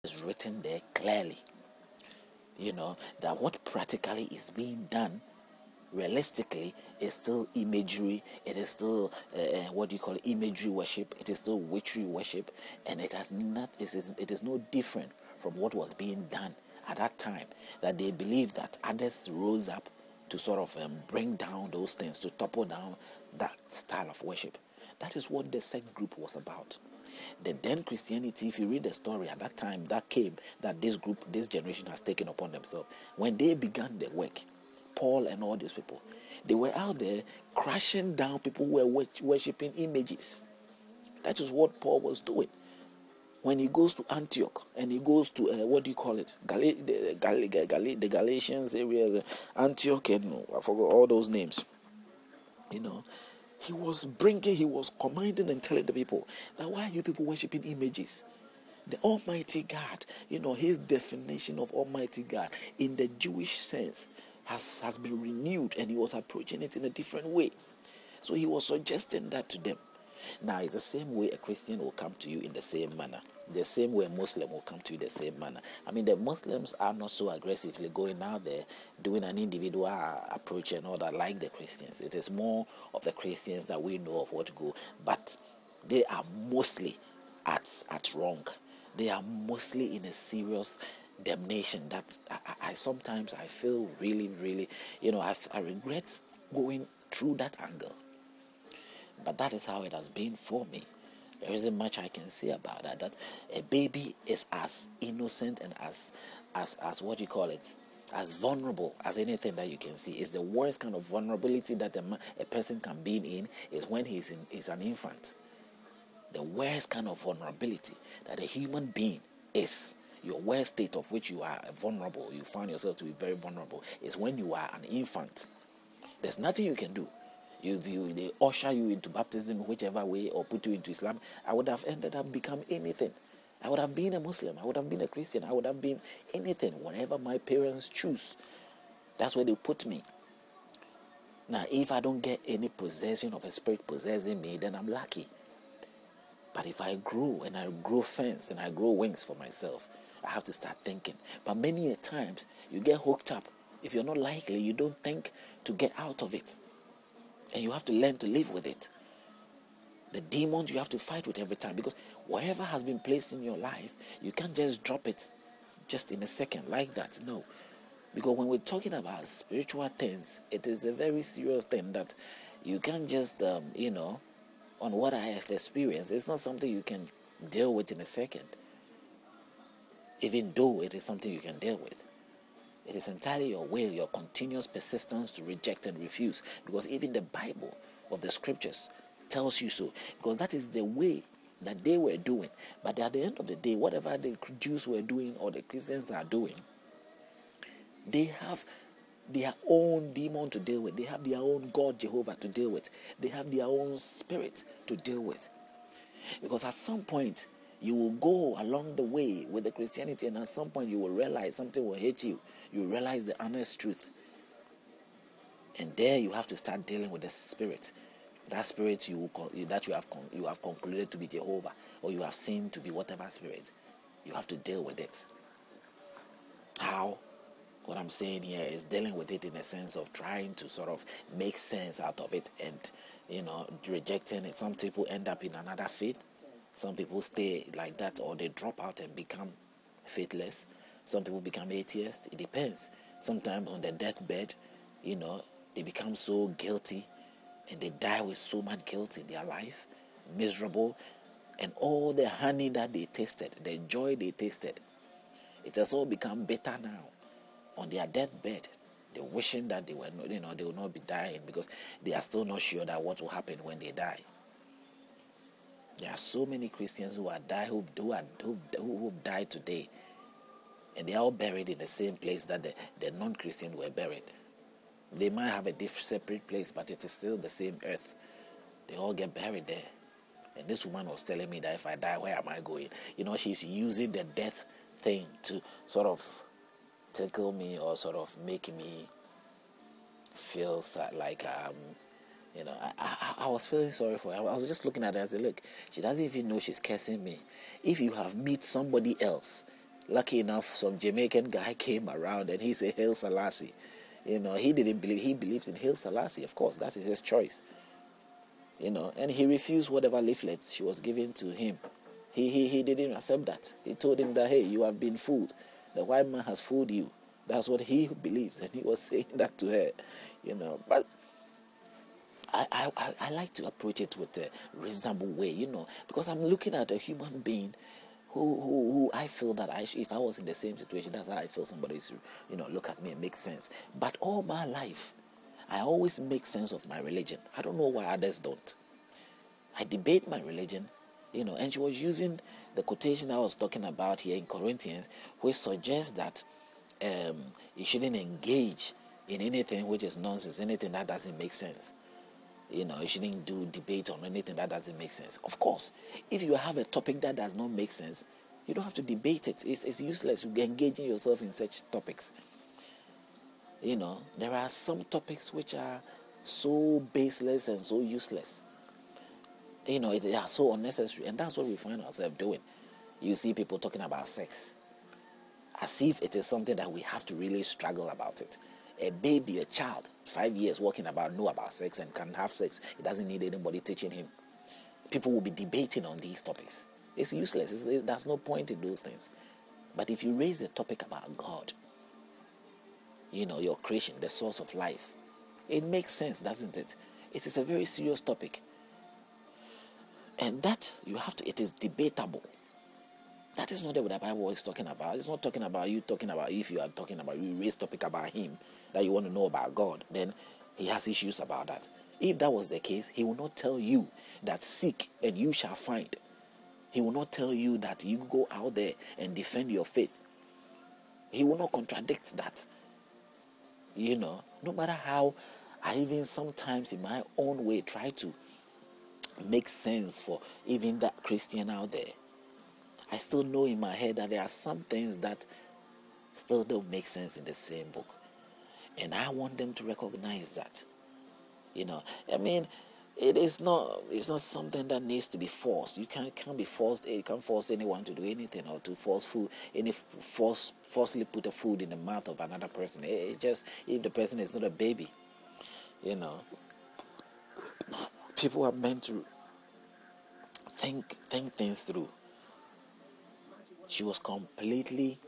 is written there clearly. That what practically is being done realistically is still imagery. It is still imagery worship. It is still witchery worship, and it is no different from what was being done at that time. That they believe that others rose up to sort of bring down those things, to topple down that style of worship. That is what the sect group was about. The then Christianity, if you read the story at that time, that came, that this generation has taken upon themselves. When they began the work, Paul and all these people, they were out there crashing down people who were worshipping images. That is what Paul was doing. When he goes to Antioch and he goes to the Galatians area, Antioch, and I forgot all those names. He was commanding and telling the people that, why are you people worshipping images? The Almighty God, his definition of Almighty God in the Jewish sense has been renewed, and he was approaching it in a different way. So he was suggesting that to them. Now, it's the same way a Christian will come to you in the same manner. The same way a Muslim will come to you the same manner. I mean, the Muslims are not so aggressively going out there doing an individual approach and all that like the Christians. It is more of the Christians that we know of what to go, but they are mostly at wrong. They are mostly in a serious damnation that I sometimes I feel really, really, I regret going through that angle. But that is how it has been for me. There isn't much I can say about that. That a baby is as innocent and as as vulnerable as anything that you can see. It's the worst kind of vulnerability that a person can be in is when he's an infant. The worst kind of vulnerability that a human being is, your worst state of which you are vulnerable, you find yourself to be very vulnerable, is when you are an infant. There's nothing you can do. They usher you into baptism whichever way, or put you into Islam. I would have ended up become anything. I would have been a Muslim. I would have been a Christian. I would have been anything, whatever my parents choose. That's where they put me. Now, if I don't get any possession of a spirit possessing me, then I'm lucky. But if I grow and I grow fence and I grow wings for myself, I have to start thinking. But many a times you get hooked up. If you're not likely, you don't think to get out of it. And you have to learn to live with it. The demons you have to fight with every time, because whatever has been placed in your life, you can't just drop it just in a second like that. No. Because when we're talking about spiritual things, it is a very serious thing that you can't just, on what I have experienced, it's not something you can deal with in a second. Even though it is something you can deal with. It is entirely your will, your continuous persistence to reject and refuse. Because even the Bible of the scriptures tells you so. Because that is the way that they were doing. But at the end of the day, whatever the Jews were doing or the Christians are doing, they have their own demon to deal with. They have their own God, Jehovah, to deal with. They have their own spirit to deal with. Because at some point, you will go along the way with the Christianity, and at some point you will realize something will hit you. You realize the honest truth. And there you have to start dealing with the spirit. That spirit you have concluded to be Jehovah, or you have seen to be whatever spirit. You have to deal with it. How? What I'm saying here is dealing with it in a sense of trying to sort of make sense out of it and, rejecting it. Some people end up in another faith. Some people stay like that, or they drop out and become faithless. Some people become atheists. It depends. Sometimes on their deathbed, they become so guilty and they die with so much guilt in their life, miserable, and all the honey that they tasted, the joy they tasted, it has all become bitter now. On their deathbed, they're wishing that they were not, they will not be dying, because they are still not sure that what will happen when they die. There are so many Christians who died today, and they are all buried in the same place that the non-Christians were buried. They might have a separate place, but it is still the same earth. They all get buried there. And this woman was telling me that if I die, where am I going? She's using the death thing to sort of tickle me, or sort of make me feel like I was feeling sorry for her. I was just looking at her and said, look, she doesn't even know she's cursing me. If you have met somebody else lucky enough, some Jamaican guy came around and he said, Hail Selassie. He didn't believe, he believes in Hail Selassie. Of course, that is his choice. And he refused whatever leaflets she was giving to him. He didn't accept that. He told him that, hey, you have been fooled. The white man has fooled you. That's what he believes. And he was saying that to her, But I like to approach it with a reasonable way, because I'm looking at a human being who I feel that if I was in the same situation, that's how I feel somebody should, look at me and make sense. But all my life, I always make sense of my religion. I don't know why others don't. I debate my religion, and she was using the quotation I was talking about here in Corinthians, which suggests that you shouldn't engage in anything which is nonsense, anything that doesn't make sense. You shouldn't do debate on anything that doesn't make sense. Of course, if you have a topic that does not make sense, you don't have to debate it. It's useless to engage yourself in such topics. There are some topics which are so baseless and so useless. They are so unnecessary, and that's what we find ourselves doing. You see people talking about sex as if it is something that we have to really struggle about it. A baby, a child, 5 years know about sex and can have sex. He doesn't need anybody teaching him. People will be debating on these topics. It's useless. There's no point in those things. But if you raise a topic about God, your creation, the source of life, it makes sense, doesn't it? It is a very serious topic. And that it is debatable. That is not what the Bible is talking about. It's not talking about you talking about, if you are talking about, you raise topic about him, that you want to know about God, then he has issues about that. If that was the case, he will not tell you that seek and you shall find. He will not tell you that you go out there and defend your faith. He will not contradict that. No matter how I even sometimes in my own way try to make sense for even that Christian out there, I still know in my head that there are some things that still don't make sense in the same book. And I want them to recognize that. It's not something that needs to be forced. You can't be forced. You can't force anyone to do anything or to forcefully put a food in the mouth of another person. It just, if the person is not a baby, people are meant to think things through. She was completely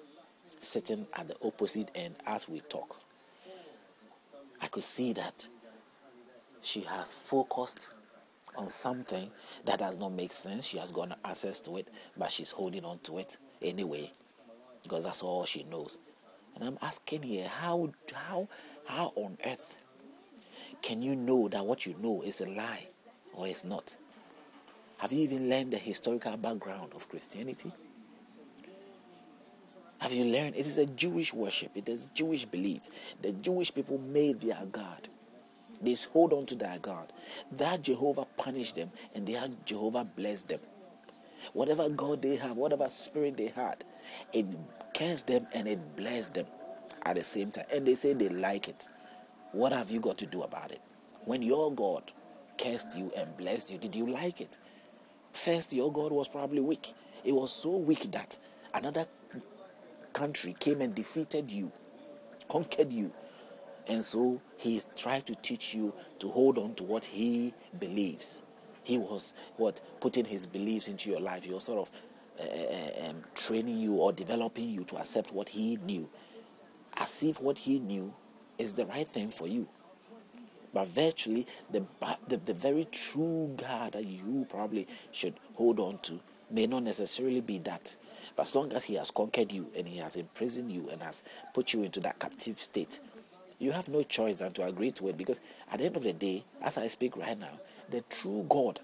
sitting at the opposite end as we talk. I could see that she has focused on something that does not make sense. She has gotten access to it, but she's holding on to it anyway, because that's all she knows. And I'm asking here, how on earth can you know that what you know is a lie or it's not? Have you even learned the historical background of Christianity? Have you learned? It is a Jewish worship. It is Jewish belief. The Jewish people made their God. They hold on to their God. That Jehovah punished them, and that Jehovah blessed them. Whatever God they have, whatever spirit they had, it cursed them and it blessed them at the same time. And they say they like it. What have you got to do about it? When your God cursed you and blessed you, did you like it? First, your God was probably weak. It was so weak that another country came and defeated you, conquered you. And so he tried to teach you to hold on to what he believes. He was putting his beliefs into your life. He was sort of training you or developing you to accept what he knew, as if what he knew is the right thing for you. But virtually, the very true God that you probably should hold on to may not necessarily be that. But as long as he has conquered you and he has imprisoned you and has put you into that captive state, you have no choice than to agree to it. Because at the end of the day, as I speak right now, the true God,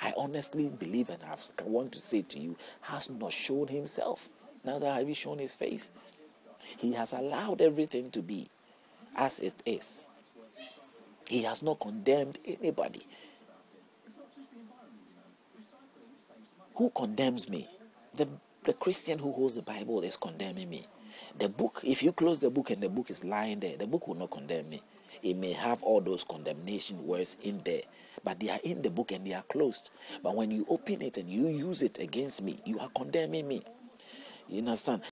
I honestly believe and I want to say to you, has not shown himself. Neither have he shown his face. He has allowed everything to be as it is. He has not condemned anybody. Who condemns me? The Christian who holds the Bible is condemning me. The book, if you close the book and the book is lying there, the book will not condemn me. It may have all those condemnation words in there, but they are in the book and they are closed. But when you open it and you use it against me, you are condemning me. You understand?